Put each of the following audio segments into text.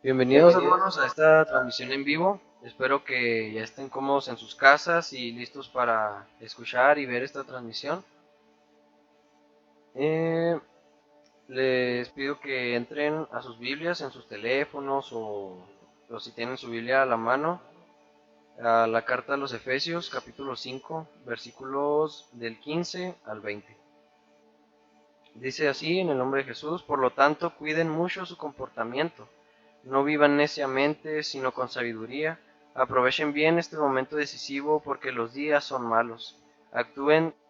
Bienvenidos hermanos a esta transmisión en vivo. Espero que ya estén cómodos en sus casas y listos para escuchar y ver esta transmisión. Les pido que entren a sus Biblias en sus teléfonos o si tienen su Biblia a la mano, a la carta a los Efesios, capítulo 5, versículos del 15 al 20. Dice así en el nombre de Jesús: por lo tanto, cuiden mucho su comportamiento. No vivan neciamente, sino con sabiduría. Aprovechen bien este momento decisivo porque los días son malos.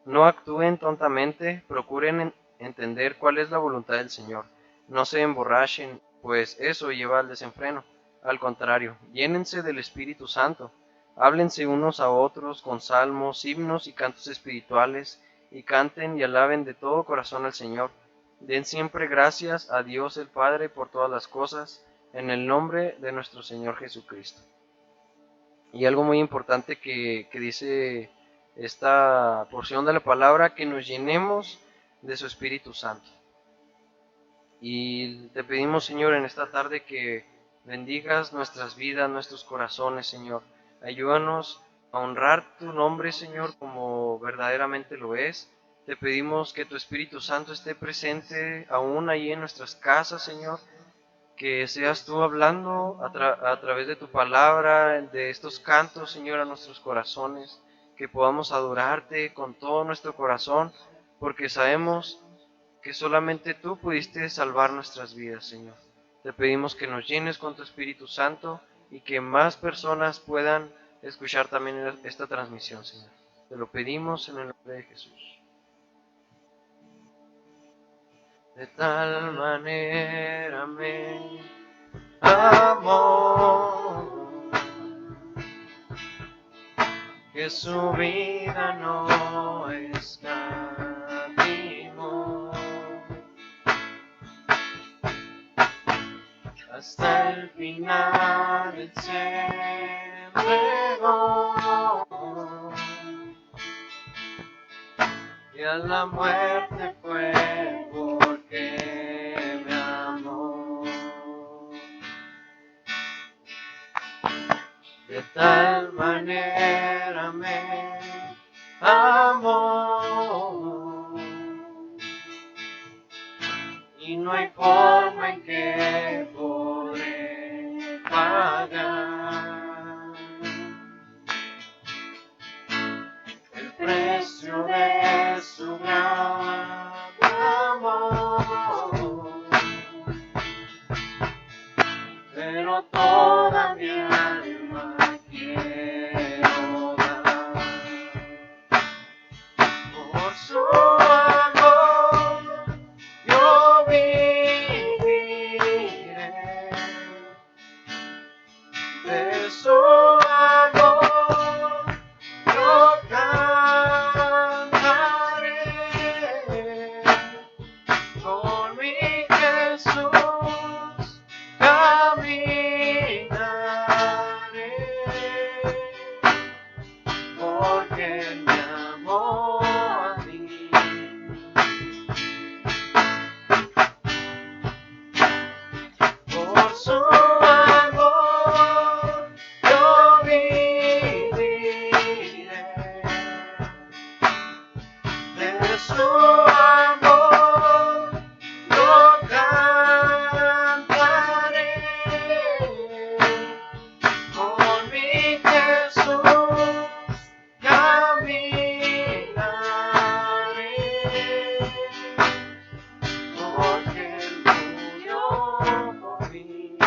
No actúen tontamente, procuren entender cuál es la voluntad del Señor. No se emborrachen, pues eso lleva al desenfreno. Al contrario, llénense del Espíritu Santo. Háblense unos a otros con salmos, himnos y cantos espirituales, y canten y alaben de todo corazón al Señor. Den siempre gracias a Dios el Padre por todas las cosas, en el nombre de nuestro Señor Jesucristo. Y algo muy importante que dice esta porción de la palabra: que nos llenemos de su Espíritu Santo. Y te pedimos, Señor, en esta tarde que bendigas nuestras vidas, nuestros corazones, Señor. Ayúdanos a honrar tu nombre, Señor, como verdaderamente lo es. Te pedimos que tu Espíritu Santo esté presente aún ahí en nuestras casas, Señor. Que seas tú hablando a través de tu palabra, de estos cantos, Señor, a nuestros corazones. Que podamos adorarte con todo nuestro corazón, porque sabemos que solamente tú pudiste salvar nuestras vidas, Señor. Te pedimos que nos llenes con tu Espíritu Santo y que más personas puedan escuchar también esta transmisión, Señor. Te lo pedimos en el nombre de Jesús. De tal manera me amó, que su vida no escatimó, hasta el final Él se entregó, y a la muerte fue porque me amó. De tal manera me amó, y no hay forma en que podré pagar el precio de su gran amor. Pero toda mi alma quiero dar por su amor. Yo viviré de su amor. Yo cantaré con mi Jesús. Caminaré, porque Él me amó a mí. Por su amor yo viviré, de su amor yo cantaré, con mi Jesús caminaré, porque Él murió por mí.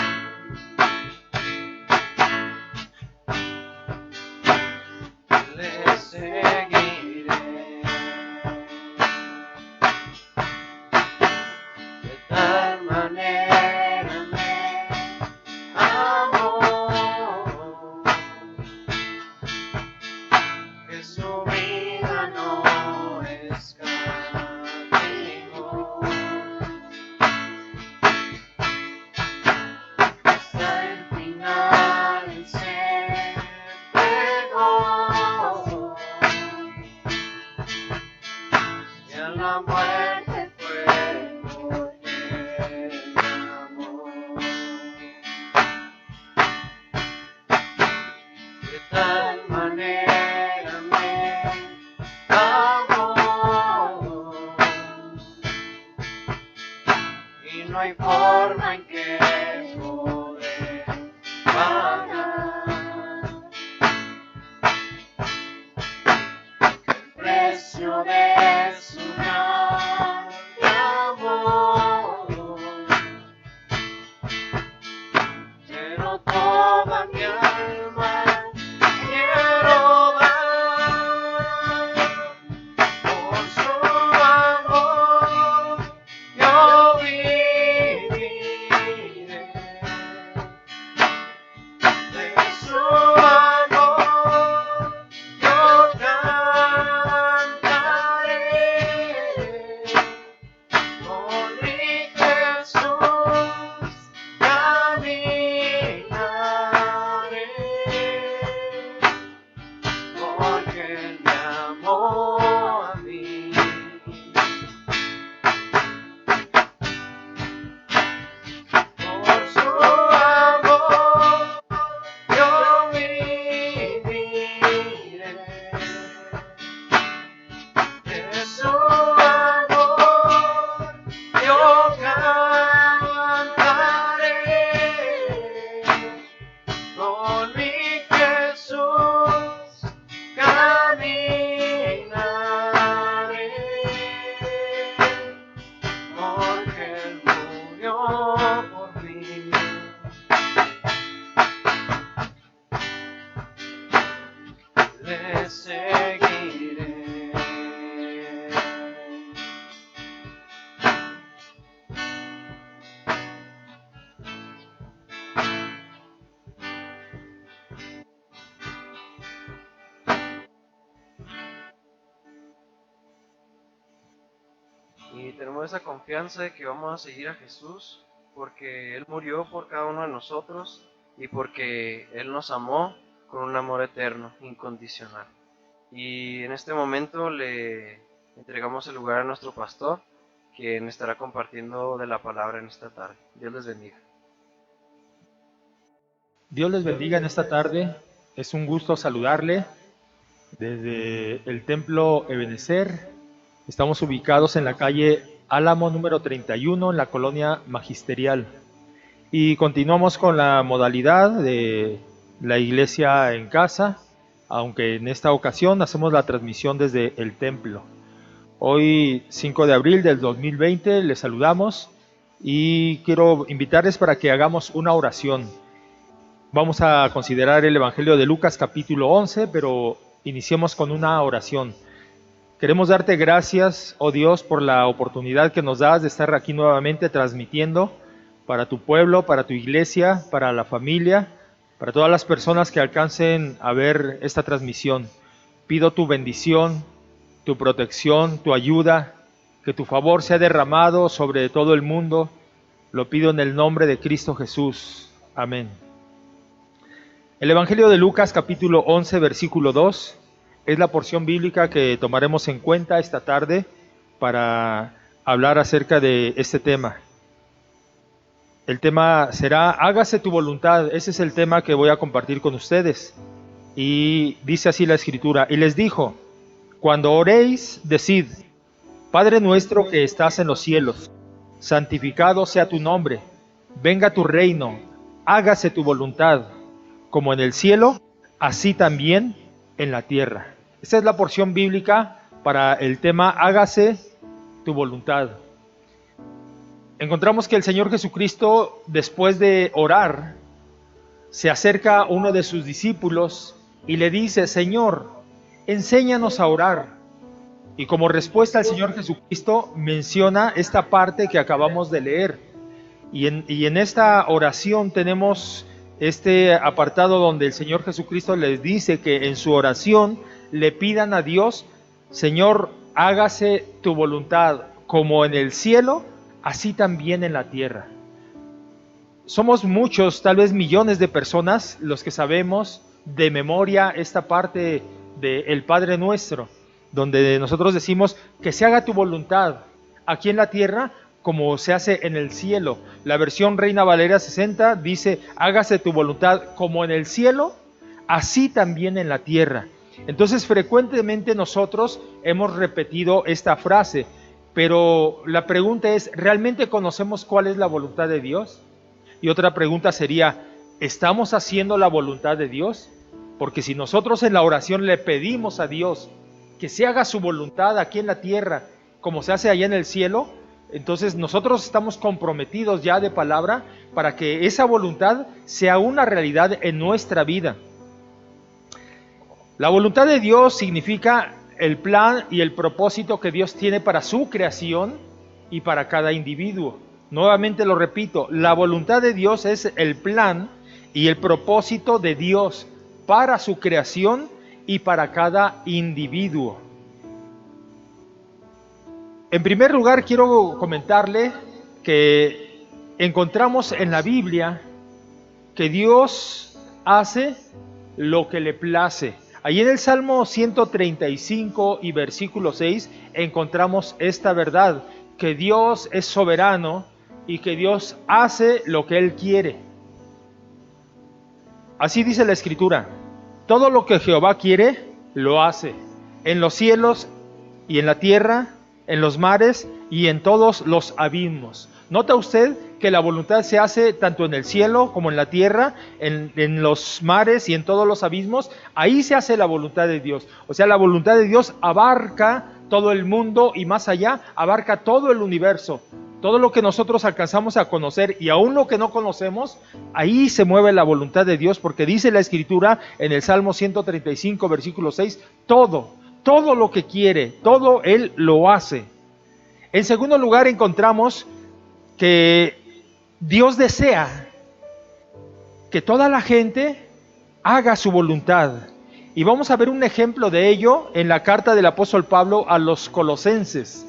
forma en que podré pagar el precio de su gran amor. Pero toda mi alma quiero dar por su amor. Yo viviré de su amor. Yo cantaré con mi Jesús. Caminaré porque Él me amó a mí. Por su amor yo viviré. De su amor yo cantaré. Con mi Jesús caminaré, porque Él murió por mí. Le seguiré. Y tenemos esa confianza de que vamos a seguir a Jesús porque Él murió por cada uno de nosotros y porque Él nos amó con un amor eterno, incondicional. Y en este momento le entregamos el lugar a nuestro pastor, quien estará compartiendo de la palabra en esta tarde. Dios les bendiga. Dios les bendiga en esta tarde. Es un gusto saludarle desde el Templo Ebenezer. Estamos ubicados en la calle Álamo número 31 en la colonia Magisterial. Y continuamos con la modalidad de la iglesia en casa, aunque en esta ocasión hacemos la transmisión desde el templo. Hoy 5 de abril del 2020 les saludamos y quiero invitarles para que hagamos una oración. Vamos a considerar el Evangelio de Lucas capítulo 11, pero iniciemos con una oración. Queremos darte gracias, oh Dios, por la oportunidad que nos das de estar aquí nuevamente transmitiendo para tu pueblo, para tu iglesia, para la familia, para todas las personas que alcancen a ver esta transmisión. Pido tu bendición, tu protección, tu ayuda, que tu favor sea derramado sobre todo el mundo. Lo pido en el nombre de Cristo Jesús. Amén. El Evangelio de Lucas capítulo 11 versículo 2 es la porción bíblica que tomaremos en cuenta esta tarde para hablar acerca de este tema. El tema será hágase tu voluntad. Ese es el tema que voy a compartir con ustedes. Y dice así la Escritura: y les dijo, cuando oréis, decid, Padre nuestro que estás en los cielos, santificado sea tu nombre, venga tu reino, hágase tu voluntad, como en el cielo, así también en la tierra. Esta es la porción bíblica para el tema hágase tu voluntad. Encontramos que el Señor Jesucristo, después de orar, se acerca a uno de sus discípulos y le dice, Señor, enséñanos a orar. Y como respuesta el Señor Jesucristo menciona esta parte que acabamos de leer. Y en esta oración tenemos este apartado donde el Señor Jesucristo les dice que en su oración le pidan a Dios, Señor, hágase tu voluntad como en el cielo, así también en la tierra. Somos muchos, tal vez millones de personas, los que sabemos de memoria esta parte del Padre Nuestro, donde nosotros decimos que se haga tu voluntad aquí en la tierra como se hace en el cielo. La versión Reina Valera 60 dice, hágase tu voluntad como en el cielo, así también en la tierra. Entonces frecuentemente nosotros hemos repetido esta frase, Pero la pregunta es, ¿realmente conocemos cuál es la voluntad de Dios? Y otra pregunta sería, ¿estamos haciendo la voluntad de Dios? Porque si nosotros en la oración le pedimos a Dios que se haga su voluntad aquí en la tierra, como se hace allá en el cielo, entonces nosotros estamos comprometidos ya de palabra para que esa voluntad sea una realidad en nuestra vida. La voluntad de Dios significa el plan y el propósito que Dios tiene para su creación y para cada individuo. Nuevamente lo repito, la voluntad de Dios es el plan y el propósito de Dios para su creación y para cada individuo. En primer lugar, quiero comentarle que encontramos en la Biblia que Dios hace lo que le place. Ahí en el Salmo 135 y versículo 6 encontramos esta verdad, que Dios es soberano y que Dios hace lo que Él quiere. Así dice la Escritura, todo lo que Jehová quiere, lo hace, en los cielos y en la tierra, en los mares y en todos los abismos. ¿Nota usted que la voluntad se hace tanto en el cielo como en la tierra, en los mares y en todos los abismos? Ahí se hace la voluntad de Dios. O sea, la voluntad de Dios abarca todo el mundo y más allá, abarca todo el universo. Todo lo que nosotros alcanzamos a conocer y aún lo que no conocemos, ahí se mueve la voluntad de Dios, porque dice la Escritura en el Salmo 135, versículo 6, todo lo que quiere, todo Él lo hace. En segundo lugar, encontramos que Dios desea que toda la gente haga su voluntad. Y vamos a ver un ejemplo de ello en la carta del apóstol Pablo a los Colosenses.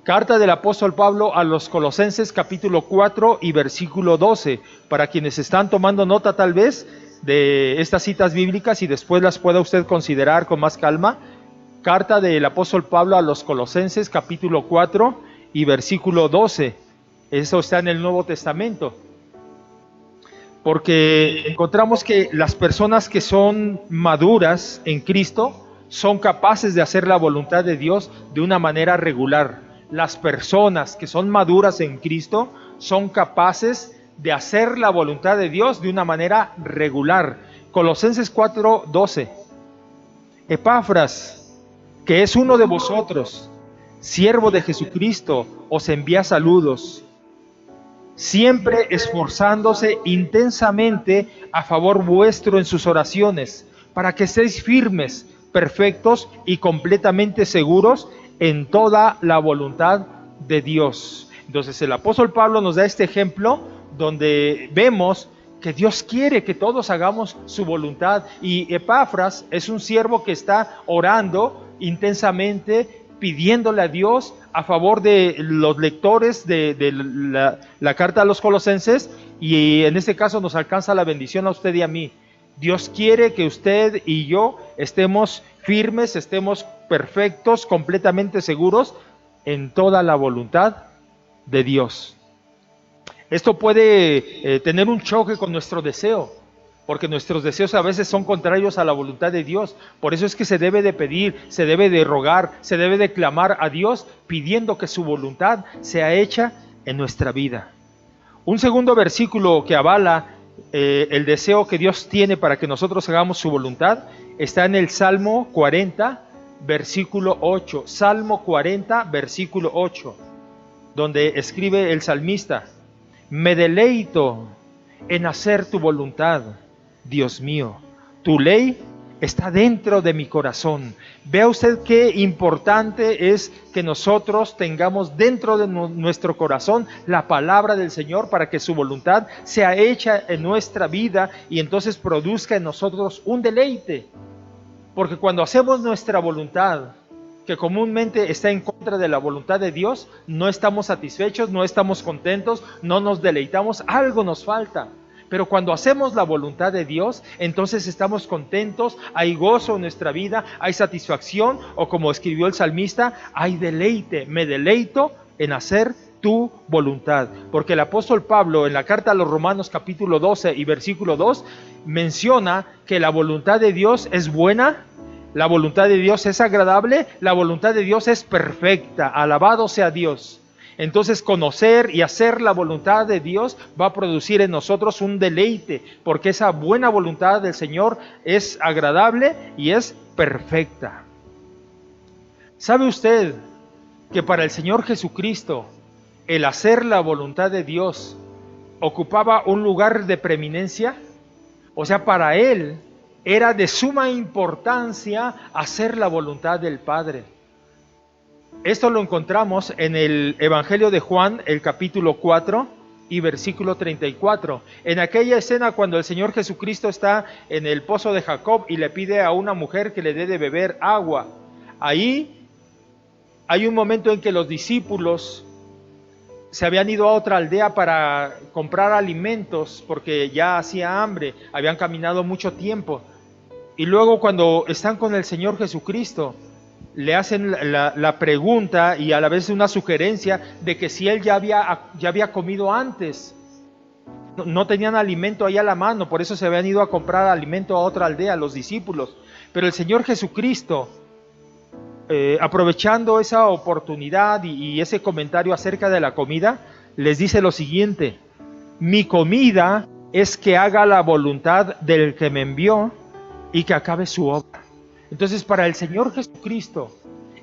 Carta del apóstol Pablo a los Colosenses, capítulo 4 y versículo 12. Para quienes están tomando nota tal vez de estas citas bíblicas y después las pueda usted considerar con más calma. Carta del apóstol Pablo a los Colosenses, capítulo 4 y versículo 12. Eso está en el Nuevo Testamento. Porque encontramos que las personas que son maduras en Cristo son capaces de hacer la voluntad de Dios de una manera regular. Las personas que son maduras en Cristo son capaces de hacer la voluntad de Dios de una manera regular. Colosenses 4:12. Epafras, que es uno de vosotros, siervo de Jesucristo, os envía saludos, siempre esforzándose intensamente a favor vuestro en sus oraciones, para que estéis firmes, perfectos y completamente seguros en toda la voluntad de Dios. Entonces el apóstol Pablo nos da este ejemplo donde vemos que Dios quiere que todos hagamos su voluntad, y Epafras es un siervo que está orando intensamente, pidiéndole a Dios a favor de los lectores de la carta a los Colosenses, y en este caso nos alcanza la bendición a usted y a mí. Dios quiere que usted y yo estemos firmes, estemos perfectos, completamente seguros en toda la voluntad de Dios. Esto puede tener un choque con nuestro deseo, porque nuestros deseos a veces son contrarios a la voluntad de Dios. Por eso es que se debe de pedir, se debe de rogar, se debe de clamar a Dios pidiendo que su voluntad sea hecha en nuestra vida. Un segundo versículo que avala el deseo que Dios tiene para que nosotros hagamos su voluntad está en el Salmo 40, versículo 8. Salmo 40, versículo 8, donde escribe el salmista: me deleito en hacer tu voluntad, Dios mío, tu ley está dentro de mi corazón. Vea usted qué importante es que nosotros tengamos dentro de nuestro corazón la palabra del Señor para que su voluntad sea hecha en nuestra vida y entonces produzca en nosotros un deleite. Porque cuando hacemos nuestra voluntad, que comúnmente está en contra de la voluntad de Dios, no estamos satisfechos, no estamos contentos, no nos deleitamos, algo nos falta. Pero cuando hacemos la voluntad de Dios, entonces estamos contentos, hay gozo en nuestra vida, hay satisfacción, o como escribió el salmista, hay deleite, me deleito en hacer tu voluntad. Porque el apóstol Pablo en la carta a los Romanos capítulo 12 y versículo 2 menciona que la voluntad de Dios es buena, La voluntad de Dios es agradable, la voluntad de Dios es perfecta, alabado sea Dios. Entonces conocer y hacer la voluntad de Dios va a producir en nosotros un deleite, porque esa buena voluntad del Señor es agradable y es perfecta. ¿Sabe usted que para el Señor Jesucristo el hacer la voluntad de Dios ocupaba un lugar de preeminencia? O sea, para Él era de suma importancia hacer la voluntad del Padre. Esto lo encontramos en el Evangelio de Juan, el capítulo 4 y versículo 34. En aquella escena cuando el Señor Jesucristo está en el pozo de Jacob y le pide a una mujer que le dé de beber agua. Ahí hay un momento en que los discípulos se habían ido a otra aldea para comprar alimentos porque ya hacía hambre, habían caminado mucho tiempo. Y luego cuando están con el Señor Jesucristo, le hacen la pregunta y a la vez una sugerencia de que si él ya había comido antes. No tenían alimento ahí a la mano, por eso se habían ido a comprar alimento a otra aldea, los discípulos. Pero el Señor Jesucristo, aprovechando esa oportunidad y ese comentario acerca de la comida, les dice lo siguiente: mi comida es que haga la voluntad del que me envió y que acabe su obra. Entonces, para el Señor Jesucristo,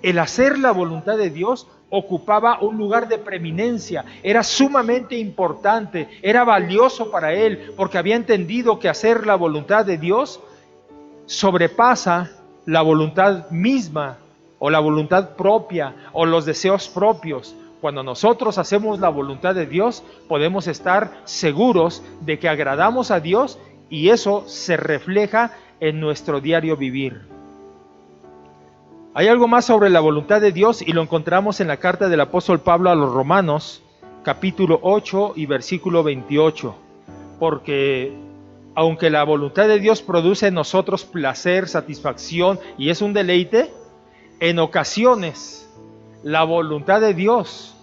el hacer la voluntad de Dios ocupaba un lugar de preeminencia, era sumamente importante, era valioso para Él, porque había entendido que hacer la voluntad de Dios sobrepasa la voluntad misma, o la voluntad propia, o los deseos propios. Cuando nosotros hacemos la voluntad de Dios, podemos estar seguros de que agradamos a Dios, y eso se refleja en nuestro diario vivir. Hay algo más sobre la voluntad de Dios y lo encontramos en la carta del apóstol Pablo a los Romanos, capítulo 8 y versículo 28. Porque aunque la voluntad de Dios produce en nosotros placer, satisfacción y es un deleite, en ocasiones la voluntad de Dios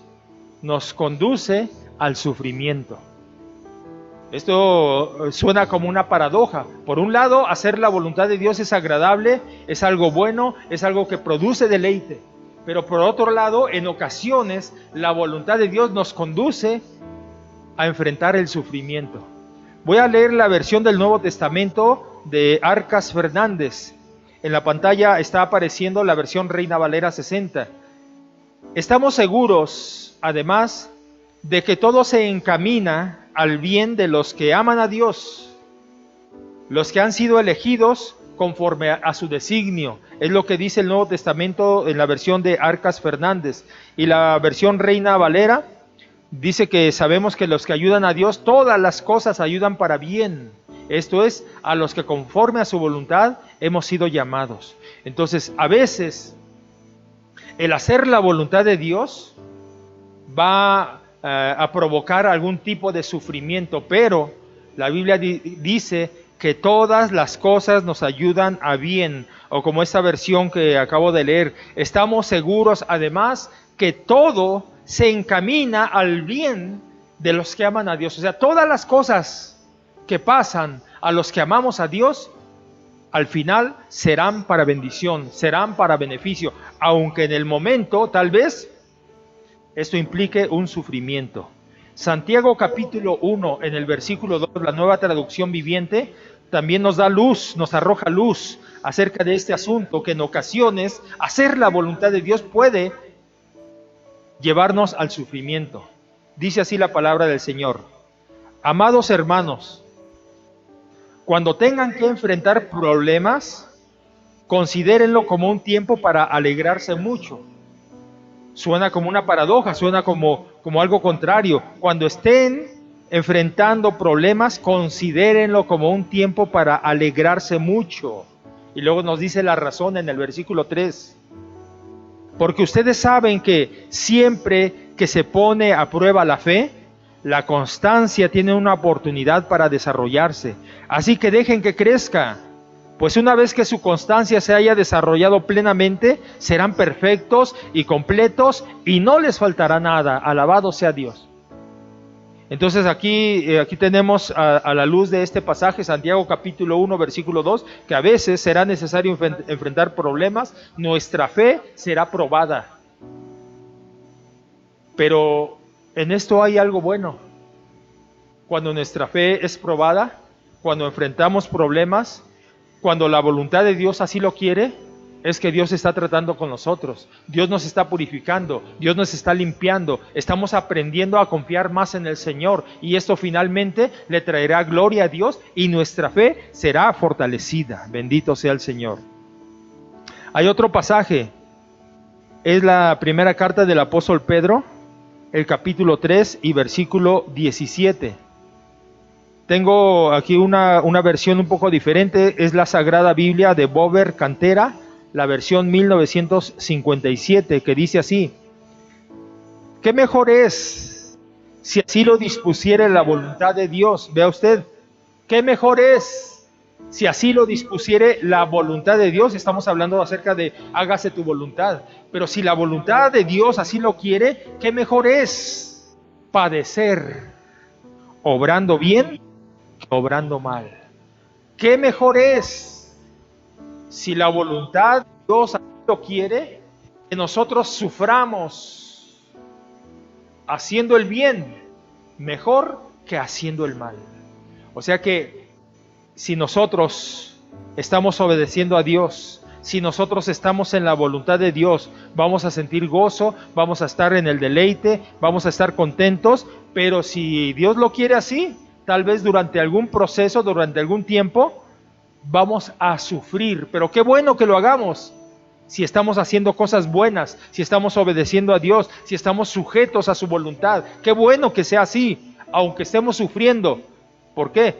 nos conduce al sufrimiento. Esto suena como una paradoja. Por un lado, hacer la voluntad de Dios es agradable, es algo bueno, es algo que produce deleite. Pero por otro lado, en ocasiones, la voluntad de Dios nos conduce a enfrentar el sufrimiento. Voy a leer la versión del Nuevo Testamento de Arcas Fernández. En la pantalla está apareciendo la versión Reina Valera 60. Estamos seguros, además, de que todo se encamina al bien de los que aman a Dios, los que han sido elegidos conforme a su designio. Es lo que dice el Nuevo Testamento en la versión de Arcas Fernández. Y la versión Reina Valera dice que sabemos que los que ayudan a Dios, todas las cosas ayudan para bien. Esto es, a los que conforme a su voluntad hemos sido llamados. Entonces, a veces, el hacer la voluntad de Dios va a provocar algún tipo de sufrimiento, pero la Biblia dice que todas las cosas nos ayudan a bien, o como esta versión que acabo de leer, estamos seguros además que todo se encamina al bien de los que aman a Dios. O sea, todas las cosas que pasan a los que amamos a Dios, al final serán para bendición, serán para beneficio, aunque en el momento tal vez esto implique un sufrimiento. Santiago capítulo 1, en el versículo 2, la Nueva Traducción Viviente, también nos da luz, nos arroja luz acerca de este asunto, que en ocasiones hacer la voluntad de Dios puede llevarnos al sufrimiento. Dice así la palabra del Señor: amados hermanos, cuando tengan que enfrentar problemas, considérenlo como un tiempo para alegrarse mucho. Suena como una paradoja, suena como algo contrario. Cuando estén enfrentando problemas, considérenlo como un tiempo para alegrarse mucho. Y luego nos dice la razón en el versículo 3. Porque ustedes saben que siempre que se pone a prueba la fe, la constancia tiene una oportunidad para desarrollarse. Así que dejen que crezca. Pues una vez que su constancia se haya desarrollado plenamente, serán perfectos y completos y no les faltará nada. Alabado sea Dios. Entonces aquí tenemos a la luz de este pasaje, Santiago capítulo 1, versículo 2, que a veces será necesario enfrentar problemas, nuestra fe será probada. Pero en esto hay algo bueno. Cuando nuestra fe es probada, cuando enfrentamos problemas, cuando la voluntad de Dios así lo quiere, es que Dios está tratando con nosotros, Dios nos está purificando, Dios nos está limpiando, estamos aprendiendo a confiar más en el Señor y esto finalmente le traerá gloria a Dios y nuestra fe será fortalecida. Bendito sea el Señor. Hay otro pasaje, es la primera carta del apóstol Pedro, el capítulo 3 y versículo 17. Tengo aquí una versión un poco diferente, es la Sagrada Biblia de Bover Cantera, la versión 1957, que dice así: ¿qué mejor es si así lo dispusiere la voluntad de Dios? Vea usted, ¿qué mejor es si así lo dispusiere la voluntad de Dios? Estamos hablando acerca de hágase tu voluntad, pero si la voluntad de Dios así lo quiere, ¿qué mejor es padecer obrando bien que obrando mal? ¿Qué mejor es si la voluntad de Dios así lo quiere, que nosotros suframos haciendo el bien mejor que haciendo el mal? O sea que si nosotros estamos obedeciendo a Dios, si nosotros estamos en la voluntad de Dios, vamos a sentir gozo, vamos a estar en el deleite, vamos a estar contentos, pero si Dios lo quiere así, tal vez durante algún proceso, durante algún tiempo, vamos a sufrir, pero qué bueno que lo hagamos, si estamos haciendo cosas buenas, si estamos obedeciendo a Dios, si estamos sujetos a su voluntad, qué bueno que sea así, aunque estemos sufriendo. ¿Por qué?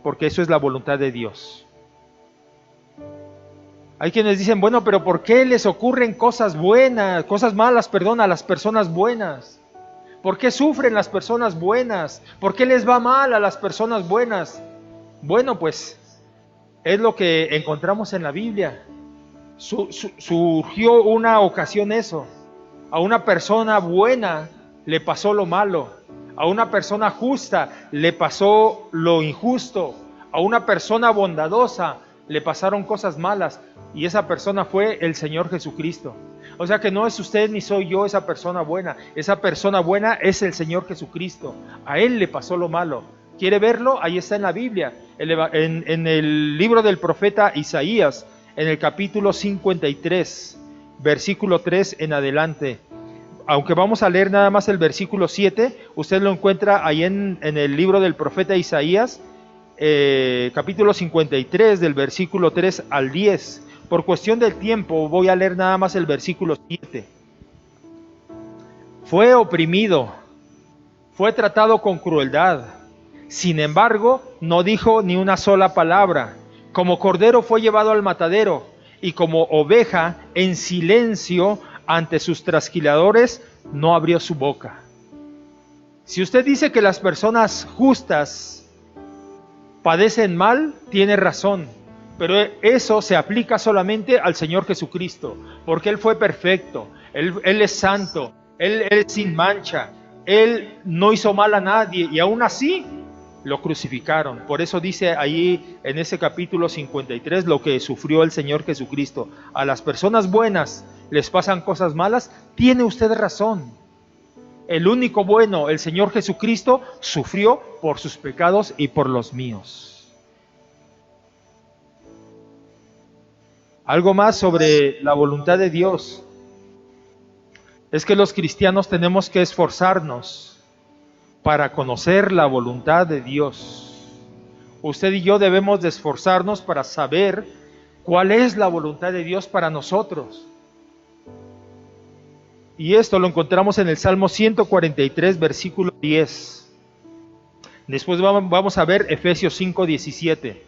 Porque eso es la voluntad de Dios. Hay quienes dicen, bueno, pero ¿por qué les ocurren cosas malas, a las personas buenas? ¿Por qué sufren las personas buenas? ¿Por qué les va mal a las personas buenas? Bueno, pues es lo que encontramos en la Biblia. Surgió una ocasión eso. A una persona buena le pasó lo malo. A una persona justa le pasó lo injusto. A una persona bondadosa le pasaron cosas malas. Y esa persona fue el Señor Jesucristo. O sea que no es usted ni soy yo esa persona buena. Esa persona buena es el Señor Jesucristo. A Él le pasó lo malo. ¿Quiere verlo? Ahí está en la Biblia, en el libro del profeta Isaías, en el capítulo 53, versículo 3 en adelante. Aunque vamos a leer nada más el versículo 7, usted lo encuentra ahí en el libro del profeta Isaías, capítulo 53, del versículo 3 al 10. Por cuestión del tiempo voy a leer nada más el versículo 7. Fue oprimido, fue tratado con crueldad. Sin embargo, no dijo ni una sola palabra. Como cordero fue llevado al matadero, y como oveja en silencio ante sus trasquiladores, no abrió su boca. Si usted dice que las personas justas padecen mal, tiene razón. Pero eso se aplica solamente al Señor Jesucristo, porque Él fue perfecto, Él es santo, Él es sin mancha, Él no hizo mal a nadie, y aún así lo crucificaron. Por eso dice ahí en ese capítulo 53 lo que sufrió el Señor Jesucristo. A las personas buenas les pasan cosas malas, tiene usted razón. El único bueno, el Señor Jesucristo, sufrió por sus pecados y por los míos. Algo más sobre la voluntad de Dios es que los cristianos tenemos que esforzarnos para conocer la voluntad de Dios. Usted y yo debemos de esforzarnos para saber cuál es la voluntad de Dios para nosotros. Y esto lo encontramos en el Salmo 143, versículo 10. Después vamos a ver Efesios 5, 17.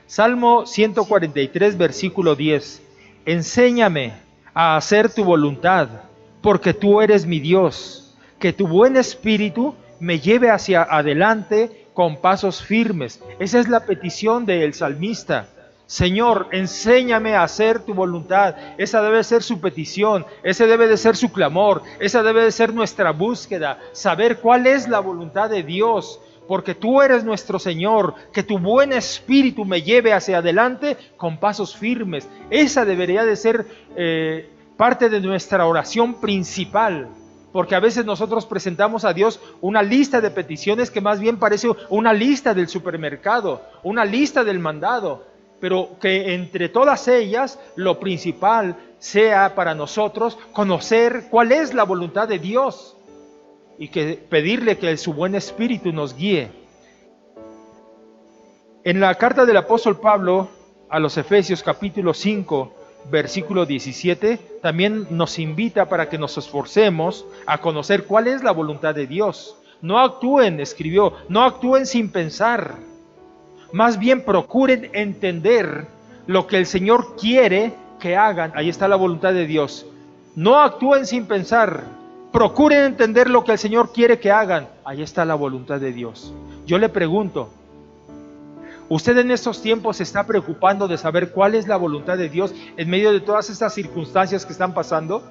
Salmo 143, versículo 10. Enséñame a hacer tu voluntad, porque tú eres mi Dios. Que tu buen espíritu me lleve hacia adelante con pasos firmes. Esa es la petición del salmista. Señor, enséñame a hacer tu voluntad. Esa debe ser su petición, ese debe de ser su clamor, esa debe de ser nuestra búsqueda, saber cuál es la voluntad de Dios, porque tú eres nuestro Señor, que tu buen espíritu me lleve hacia adelante con pasos firmes. Esa debería de ser parte de nuestra oración principal, porque a veces nosotros presentamos a Dios una lista de peticiones que más bien parece una lista del supermercado, una lista del mandado, pero que entre todas ellas lo principal sea para nosotros conocer cuál es la voluntad de Dios y que pedirle que su buen espíritu nos guíe. En la carta del apóstol Pablo a los Efesios capítulo 5, versículo 17, también nos invita para que nos esforcemos a conocer cuál es la voluntad de Dios. No actúen, escribió, no actúen sin pensar. Más bien procuren entender lo que el Señor quiere que hagan. Ahí está la voluntad de Dios. No actúen sin pensar. Procuren entender lo que el Señor quiere que hagan. Ahí está la voluntad de Dios. Yo le pregunto, ¿usted en estos tiempos se está preocupando de saber cuál es la voluntad de Dios en medio de todas estas circunstancias que están pasando?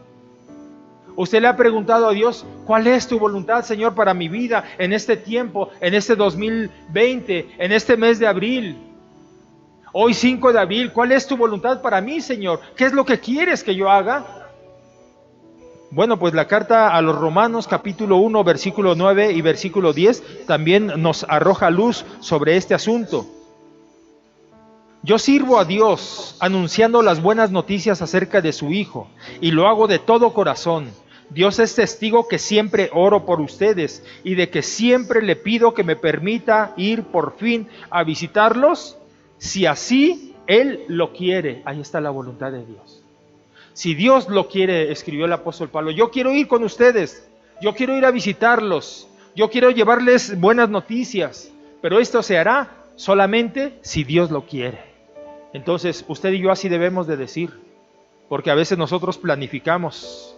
¿Usted le ha preguntado a Dios, cuál es tu voluntad, Señor, para mi vida en este tiempo, en este 2020, en este mes de abril? Hoy 5 de abril, ¿cuál es tu voluntad para mí, Señor? ¿Qué es lo que quieres que yo haga? Bueno, pues la carta a los Romanos, capítulo 1, versículo 9 y versículo 10, también nos arroja luz sobre este asunto. Yo sirvo a Dios anunciando las buenas noticias acerca de su Hijo, y lo hago de todo corazón. Dios es testigo que siempre oro por ustedes y de que siempre le pido que me permita ir por fin a visitarlos, si así Él lo quiere. Ahí está la voluntad de Dios. Si Dios lo quiere, escribió el apóstol Pablo, yo quiero ir con ustedes, yo quiero ir a visitarlos, yo quiero llevarles buenas noticias, pero esto se hará solamente si Dios lo quiere. Entonces, usted y yo así debemos de decir, porque a veces nosotros planificamos.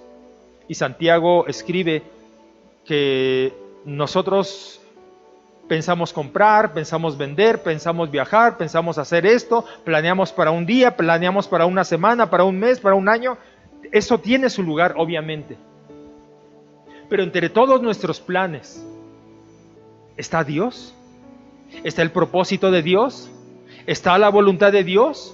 Y Santiago escribe que nosotros pensamos comprar, pensamos vender, pensamos viajar, pensamos hacer esto, planeamos para un día, planeamos para una semana, para un mes, para un año. Eso tiene su lugar, obviamente. Pero entre todos nuestros planes, ¿está Dios? ¿Está el propósito de Dios? ¿Está la voluntad de Dios?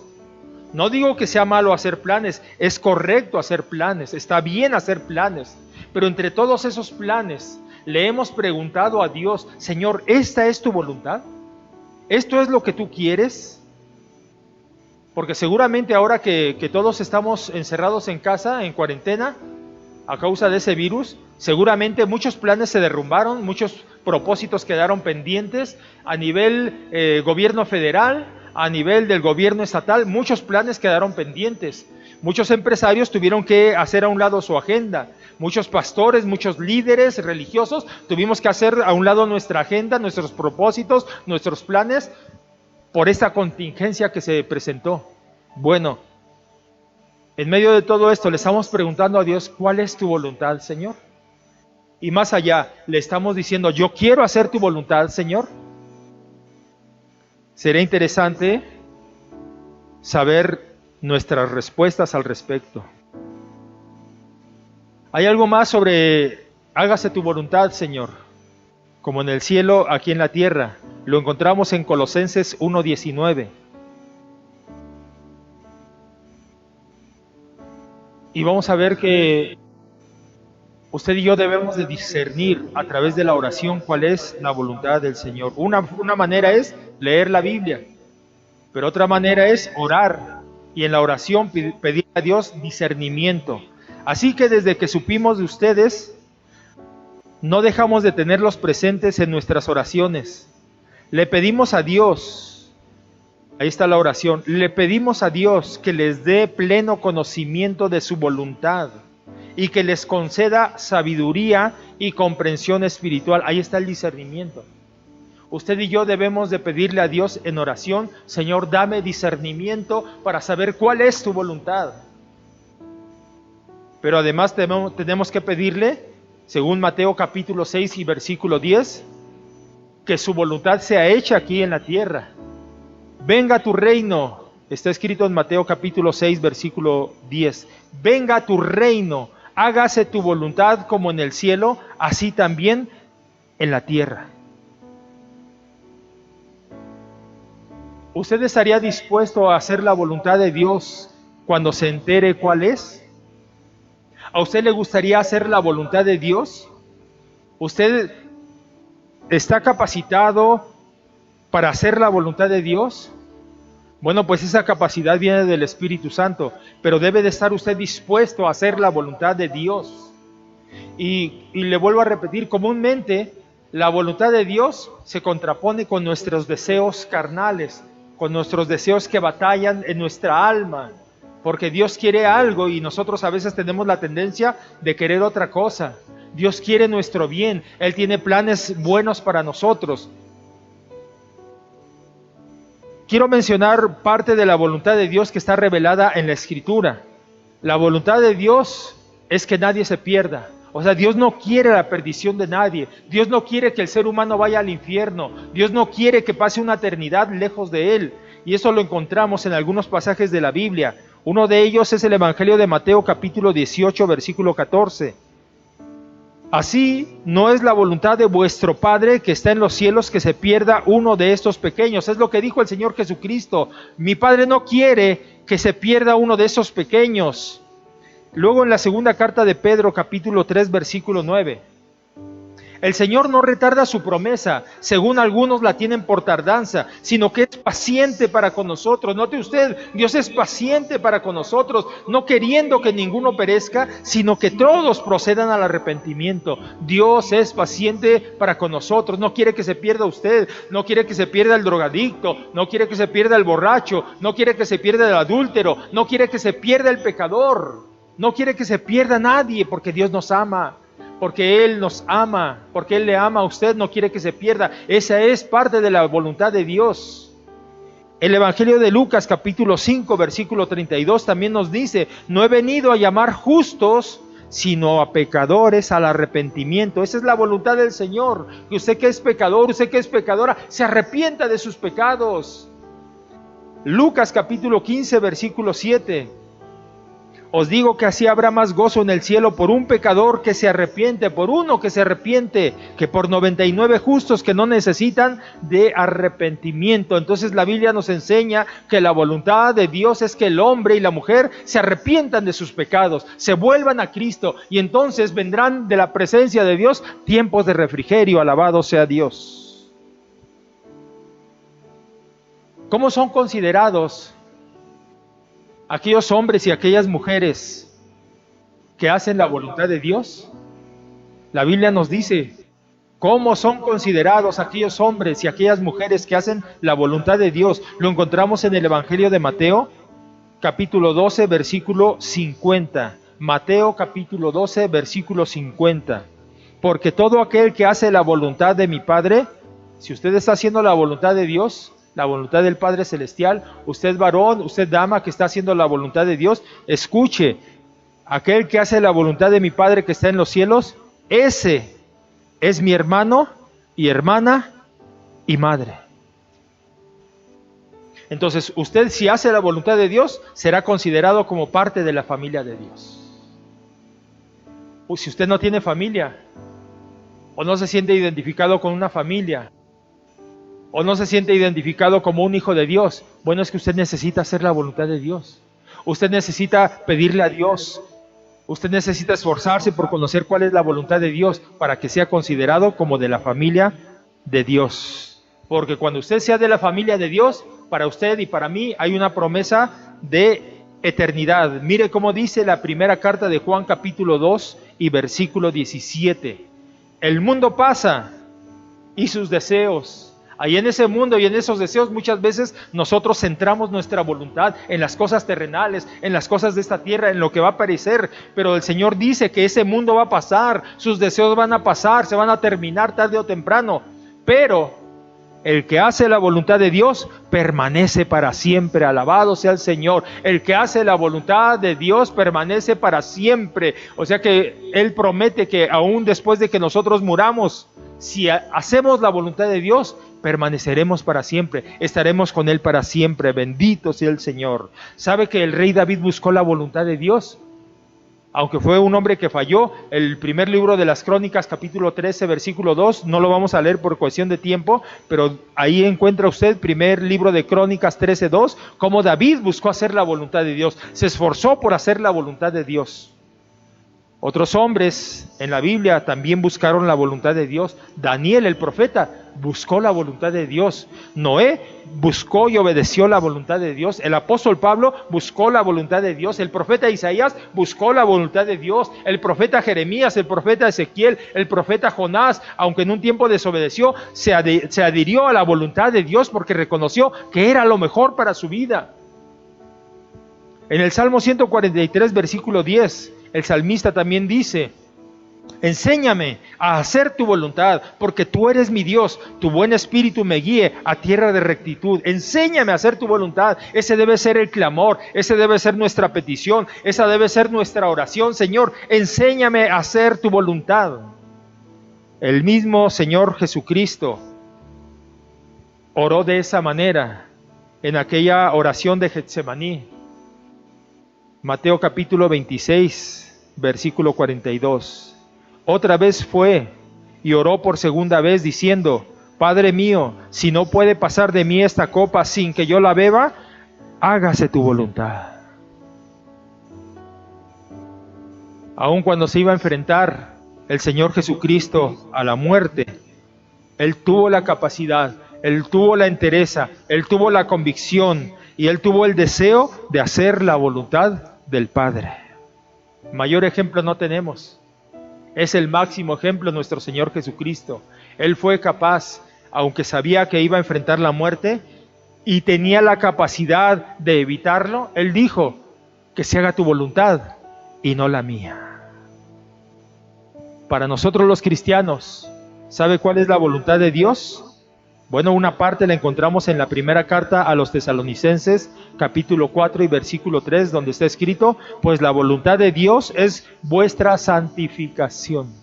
No digo que sea malo hacer planes, es correcto hacer planes, está bien hacer planes, pero entre todos esos planes le hemos preguntado a Dios, Señor, ¿esta es tu voluntad? ¿Esto es lo que tú quieres? Porque seguramente ahora que todos estamos encerrados en casa, en cuarentena, a causa de ese virus, seguramente muchos planes se derrumbaron, muchos propósitos quedaron pendientes a nivel gobierno federal, a nivel del gobierno estatal, muchos planes quedaron pendientes. Muchos empresarios tuvieron que hacer a un lado su agenda. Muchos pastores, muchos líderes religiosos tuvimos que hacer a un lado nuestra agenda, nuestros propósitos, nuestros planes por esta contingencia que se presentó. Bueno, en medio de todo esto le estamos preguntando a Dios, ¿cuál es tu voluntad, Señor? Y más allá, le estamos diciendo, yo quiero hacer tu voluntad, Señor. Será interesante saber nuestras respuestas al respecto. Hay algo más sobre, hágase tu voluntad, Señor, como en el cielo, aquí en la tierra. Lo encontramos en Colosenses 1:19. Y vamos a ver que usted y yo debemos de discernir a través de la oración cuál es la voluntad del Señor. Una manera es leer la Biblia, pero otra manera es orar y en la oración pedir a Dios discernimiento. Así que desde que supimos de ustedes, no dejamos de tenerlos presentes en nuestras oraciones. Le pedimos a Dios, ahí está la oración, le pedimos a Dios que les dé pleno conocimiento de su voluntad y que les conceda sabiduría y comprensión espiritual. Ahí está el discernimiento. Usted y yo debemos de pedirle a Dios en oración, Señor, dame discernimiento para saber cuál es tu voluntad. Pero además tenemos que pedirle, según Mateo capítulo 6 y versículo 10, que su voluntad sea hecha aquí en la tierra. Venga tu reino, Está escrito en Mateo capítulo 6, versículo 10. Venga tu reino, hágase tu voluntad como en el cielo, así también en la tierra. ¿Usted estaría dispuesto a hacer la voluntad de Dios cuando se entere cuál es? ¿A usted le gustaría hacer la voluntad de Dios? ¿Usted está capacitado para hacer la voluntad de Dios? Bueno, pues esa capacidad viene del Espíritu Santo, pero debe de estar usted dispuesto a hacer la voluntad de Dios. Y le vuelvo a repetir, comúnmente la voluntad de Dios se contrapone con nuestros deseos carnales, con nuestros deseos que batallan en nuestra alma, porque Dios quiere algo y nosotros a veces tenemos la tendencia de querer otra cosa. Dios quiere nuestro bien, Él tiene planes buenos para nosotros. Quiero mencionar parte de la voluntad de Dios que está revelada en la Escritura. La voluntad de Dios es que nadie se pierda. O sea, Dios no quiere la perdición de nadie. Dios no quiere que el ser humano vaya al infierno. Dios no quiere que pase una eternidad lejos de Él. Y eso lo encontramos en algunos pasajes de la Biblia. Uno de ellos es el Evangelio de Mateo capítulo 18, versículo 14. Así no es la voluntad de vuestro Padre que está en los cielos que se pierda uno de estos pequeños. Es lo que dijo el Señor Jesucristo. Mi Padre no quiere que se pierda uno de esos pequeños. Luego en la segunda carta de Pedro, capítulo 3, versículo 9. El Señor no retarda su promesa, según algunos la tienen por tardanza, sino que es paciente para con nosotros. Note usted, Dios es paciente para con nosotros, no queriendo que ninguno perezca, sino que todos procedan al arrepentimiento. Dios es paciente para con nosotros, no quiere que se pierda usted, no quiere que se pierda el drogadicto, no quiere que se pierda el borracho, no quiere que se pierda el adúltero, no quiere que se pierda el pecador, no quiere que se pierda nadie, porque Dios nos ama. Porque Él nos ama, porque Él le ama a usted, no quiere que se pierda. Esa es parte de la voluntad de Dios. El Evangelio de Lucas capítulo 5 versículo 32 también nos dice: no he venido a llamar justos, sino a pecadores al arrepentimiento. Esa es la voluntad del Señor, que usted que es pecador, usted que es pecadora, se arrepienta de sus pecados. Lucas capítulo 15 versículo 7. Os digo que así habrá más gozo en el cielo por un pecador que se arrepiente, por uno que se arrepiente, que por 99 justos que no necesitan de arrepentimiento. Entonces la Biblia nos enseña que la voluntad de Dios es que el hombre y la mujer se arrepientan de sus pecados, se vuelvan a Cristo, y entonces vendrán de la presencia de Dios tiempos de refrigerio. Alabado sea Dios. ¿Cómo son considerados aquellos hombres y aquellas mujeres que hacen la voluntad de Dios? La Biblia nos dice cómo son considerados aquellos hombres y aquellas mujeres que hacen la voluntad de Dios. Lo encontramos en el Evangelio de Mateo, capítulo 12, versículo 50. Mateo, capítulo 12, versículo 50. Porque todo aquel que hace la voluntad de mi Padre, si usted está haciendo la voluntad de Dios, la voluntad del Padre Celestial, usted varón, usted dama que está haciendo la voluntad de Dios, escuche, aquel que hace la voluntad de mi Padre que está en los cielos, ese es mi hermano y hermana y madre. Entonces, usted si hace la voluntad de Dios, será considerado como parte de la familia de Dios. O si usted no tiene familia, o no se siente identificado con una familia, o no se siente identificado como un hijo de Dios, bueno, es que usted necesita hacer la voluntad de Dios. Usted necesita pedirle a Dios. Usted necesita esforzarse por conocer cuál es la voluntad de Dios para que sea considerado como de la familia de Dios. Porque cuando usted sea de la familia de Dios, para usted y para mí hay una promesa de eternidad. Mire cómo dice la primera carta de Juan capítulo 2 y versículo 17. El mundo pasa y sus deseos. Ahí en ese mundo y en esos deseos muchas veces nosotros centramos nuestra voluntad en las cosas terrenales, en las cosas de esta tierra, en lo que va a perecer. Pero el Señor dice que ese mundo va a pasar, sus deseos van a pasar, se van a terminar tarde o temprano. Pero el que hace la voluntad de Dios permanece para siempre. Alabado sea el Señor. El que hace la voluntad de Dios permanece para siempre. O sea que Él promete que aún después de que nosotros muramos, si hacemos la voluntad de Dios, permaneceremos para siempre, estaremos con Él para siempre, bendito sea el Señor. ¿Sabe que el rey David buscó la voluntad de Dios? Aunque fue un hombre que falló, el primer libro de las Crónicas, capítulo 13, versículo 2, no lo vamos a leer por cuestión de tiempo, pero ahí encuentra usted, primer libro de Crónicas 13, 2, cómo David buscó hacer la voluntad de Dios, se esforzó por hacer la voluntad de Dios. Otros hombres en la Biblia también buscaron la voluntad de Dios. Daniel, el profeta, buscó la voluntad de Dios. Noé buscó y obedeció la voluntad de Dios. El apóstol Pablo buscó la voluntad de Dios. El profeta Isaías buscó la voluntad de Dios. El profeta Jeremías, el profeta Ezequiel, el profeta Jonás, aunque en un tiempo desobedeció, se adhirió a la voluntad de Dios porque reconoció que era lo mejor para su vida. En el Salmo 143, versículo 10, el salmista también dice: enséñame a hacer tu voluntad, porque tú eres mi Dios, tu buen espíritu me guíe a tierra de rectitud. Enséñame a hacer tu voluntad. Ese debe ser el clamor, ese debe ser nuestra petición, esa debe ser nuestra oración. Señor, enséñame a hacer tu voluntad. El mismo Señor Jesucristo oró de esa manera en aquella oración de Getsemaní. Mateo capítulo 26, versículo 42. Otra vez fue y oró por segunda vez diciendo: Padre mío, si no puede pasar de mí esta copa sin que yo la beba, hágase tu voluntad. Aun cuando se iba a enfrentar el Señor Jesucristo a la muerte, Él tuvo la capacidad, Él tuvo la entereza, Él tuvo la convicción y Él tuvo el deseo de hacer la voluntad del Padre. Mayor ejemplo no tenemos. Es el máximo ejemplo nuestro Señor Jesucristo. Él fue capaz, aunque sabía que iba a enfrentar la muerte y tenía la capacidad de evitarlo, Él dijo: que se haga tu voluntad y no la mía. Para nosotros los cristianos, ¿sabe cuál es la voluntad de Dios? Bueno, una parte la encontramos en la primera carta a los Tesalonicenses, capítulo 4 y versículo 3, donde está escrito: pues la voluntad de Dios es vuestra santificación.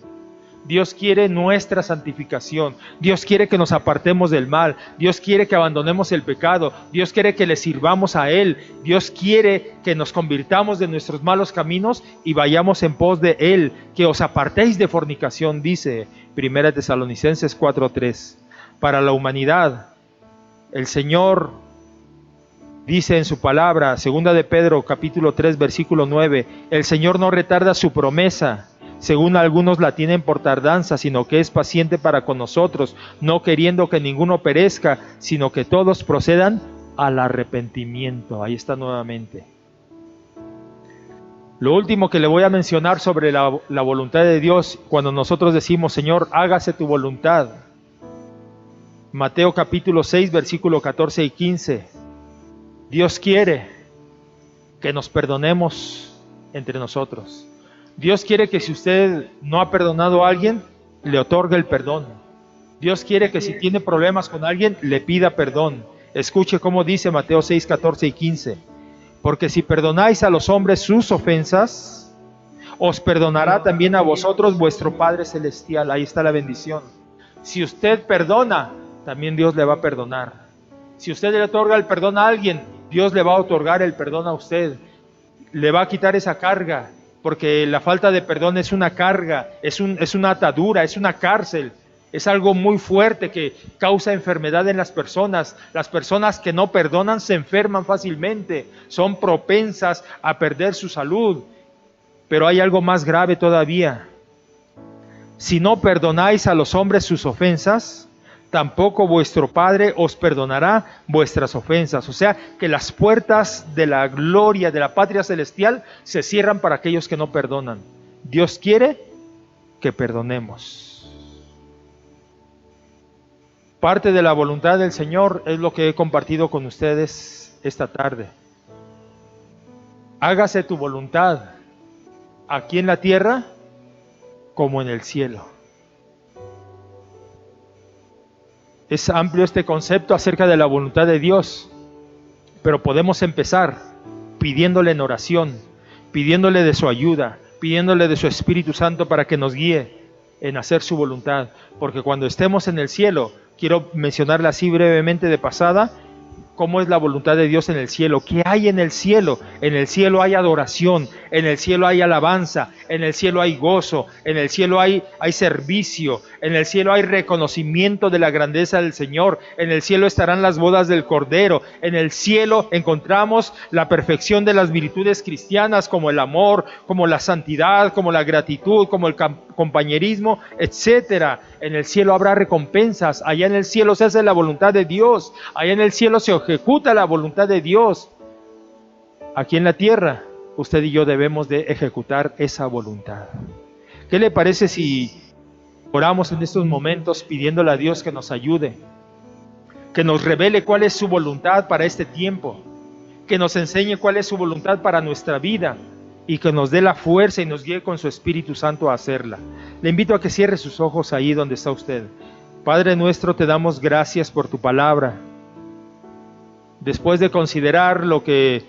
Dios quiere nuestra santificación. Dios quiere que nos apartemos del mal. Dios quiere que abandonemos el pecado. Dios quiere que le sirvamos a Él. Dios quiere que nos convirtamos de nuestros malos caminos y vayamos en pos de Él. Que os apartéis de fornicación, dice Primera Tesalonicenses 4:3. Para la humanidad, el Señor dice en su palabra, segunda de Pedro capítulo 3 versículo 9, el Señor no retarda su promesa, según algunos la tienen por tardanza, sino que es paciente para con nosotros, no queriendo que ninguno perezca, sino que todos procedan al arrepentimiento. Ahí está nuevamente. Lo último que le voy a mencionar sobre la voluntad de Dios, cuando nosotros decimos: Señor, hágase tu voluntad. Mateo capítulo 6, versículo 14 y 15. Dios quiere que nos perdonemos entre nosotros. Dios quiere que si usted no ha perdonado a alguien, le otorgue el perdón. Dios quiere que si tiene problemas con alguien, le pida perdón. Escuche cómo dice Mateo 6, 14 y 15. Porque si perdonáis a los hombres sus ofensas, os perdonará también a vosotros vuestro Padre Celestial. Ahí está la bendición. Si usted perdona, también Dios le va a perdonar. Si usted le otorga el perdón a alguien, Dios le va a otorgar el perdón a usted. Le va a quitar esa carga, porque la falta de perdón es una carga, es una atadura, es una cárcel. Es algo muy fuerte que causa enfermedad en las personas. Las personas que no perdonan se enferman fácilmente, son propensas a perder su salud. Pero hay algo más grave todavía. Si no perdonáis a los hombres sus ofensas, tampoco vuestro Padre os perdonará vuestras ofensas. O sea, que las puertas de la gloria, de la patria celestial, se cierran para aquellos que no perdonan. Dios quiere que perdonemos. Parte de la voluntad del Señor es lo que he compartido con ustedes esta tarde. Hágase tu voluntad, aquí en la tierra como en el cielo. Es amplio este concepto acerca de la voluntad de Dios, pero podemos empezar pidiéndole en oración, pidiéndole de su ayuda, pidiéndole de su Espíritu Santo para que nos guíe en hacer su voluntad, porque cuando estemos en el cielo, quiero mencionarla así brevemente de pasada. ¿Cómo es la voluntad de Dios en el cielo? ¿Qué hay en el cielo? En el cielo hay adoración, en el cielo hay alabanza, en el cielo hay gozo, en el cielo hay servicio, en el cielo hay reconocimiento de la grandeza del Señor, en el cielo estarán las bodas del Cordero, en el cielo encontramos la perfección de las virtudes cristianas, como el amor, como la santidad, como la gratitud, como el compañerismo, etcétera. En el cielo habrá recompensas, allá en el cielo se hace la voluntad de Dios, allá en el cielo se ejecuta la voluntad de Dios. Aquí en la tierra, usted y yo debemos de ejecutar esa voluntad. ¿Qué le parece si oramos en estos momentos pidiéndole a Dios que nos ayude, que nos revele cuál es su voluntad para este tiempo, que nos enseñe cuál es su voluntad para nuestra vida y que nos dé la fuerza y nos guíe con su Espíritu Santo a hacerla? Le invito a que cierre sus ojos ahí donde está usted. Padre nuestro, te damos gracias por tu palabra. Después de considerar lo que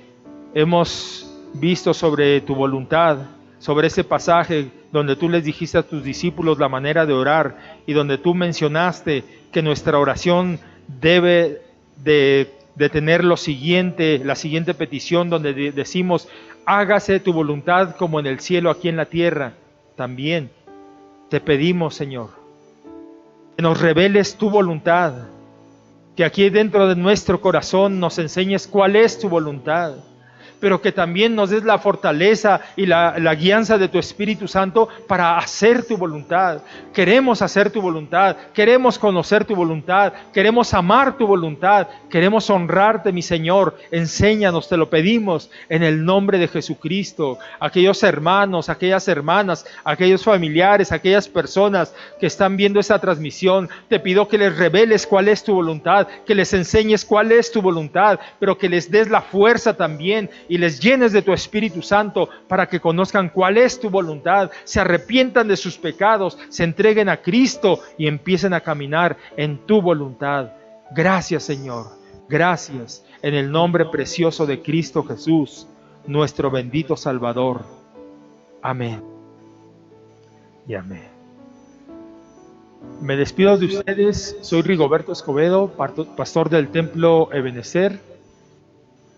hemos visto sobre tu voluntad, sobre ese pasaje donde tú les dijiste a tus discípulos la manera de orar y donde tú mencionaste que nuestra oración debe de tener la siguiente petición, donde decimos: hágase tu voluntad como en el cielo, aquí en la tierra. También te pedimos, Señor, que nos reveles tu voluntad, que aquí dentro de nuestro corazón nos enseñes cuál es tu voluntad, pero que también nos des la fortaleza y la guianza de tu Espíritu Santo para hacer tu voluntad. Queremos hacer tu voluntad, queremos conocer tu voluntad, queremos amar tu voluntad, queremos honrarte, mi Señor. Enséñanos, te lo pedimos, en el nombre de Jesucristo. Aquellos hermanos, aquellas hermanas, aquellos familiares, aquellas personas que están viendo esta transmisión, te pido que les reveles cuál es tu voluntad, que les enseñes cuál es tu voluntad, pero que les des la fuerza también y les llenes de tu Espíritu Santo para que conozcan cuál es tu voluntad, se arrepientan de sus pecados, se entreguen a Cristo y empiecen a caminar en tu voluntad. Gracias, Señor, gracias, en el nombre precioso de Cristo Jesús, nuestro bendito Salvador. Amén y amén. Me despido de ustedes. Soy Rigoberto Escobedo, pastor del Templo Ebenecer,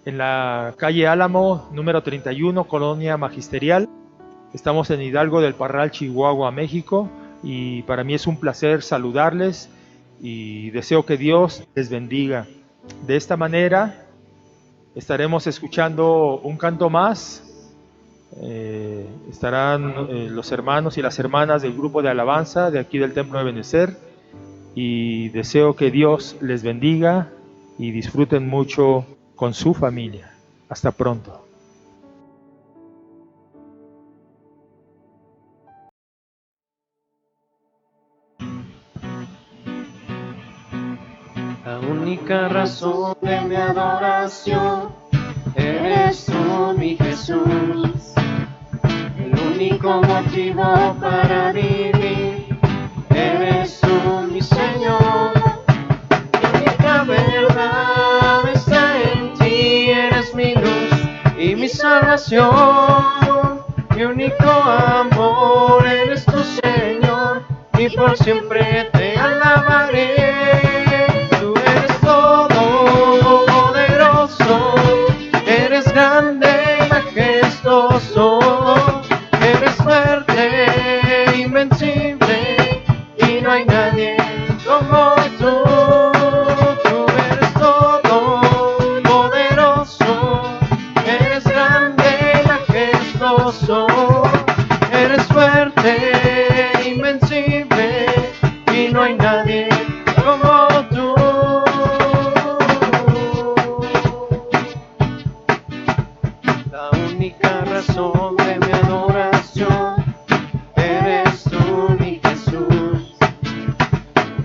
en la calle Álamo, número 31, Colonia Magisterial. Estamos en Hidalgo del Parral, Chihuahua, México, y para mí es un placer saludarles y deseo que Dios les bendiga. De esta manera estaremos escuchando un canto más. Estarán los hermanos y las hermanas del grupo de alabanza de aquí del Templo Ebenecer, y deseo que Dios les bendiga y disfruten mucho con su familia. Hasta pronto. La única razón de mi adoración eres tú, mi Jesús. El único motivo para vivir eres tú, mi Señor. Mi única verdad está en ti, eres mi luz y mi salvación. Mi único amor eres tu Señor, y por siempre te alabaré. Tú eres todopoderoso, eres grande y majestuoso, eres fuerte, invencible, y no hay nadie como tú. Tú eres todopoderoso, eres grande y majestuoso, eres fuerte, invencible, y no hay nadie como tú. La única razón de mi adoración eres tú, mi Jesús.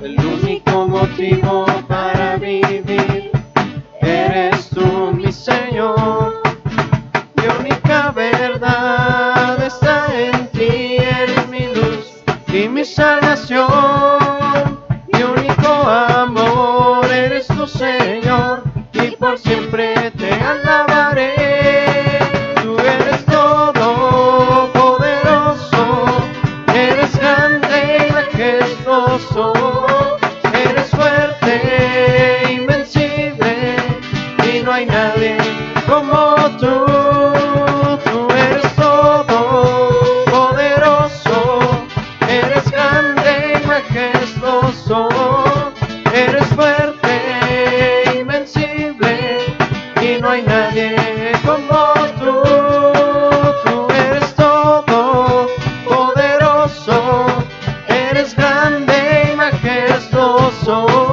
El único motivo para vivir eres tú, mi Señor. Mi única verdad está en ti, eres mi luz y mi salvación. Mi único amor eres tu Señor, y por siempre te alabaré. Tú eres todopoderoso, eres grande y majestuoso, eres fuerte, corazón.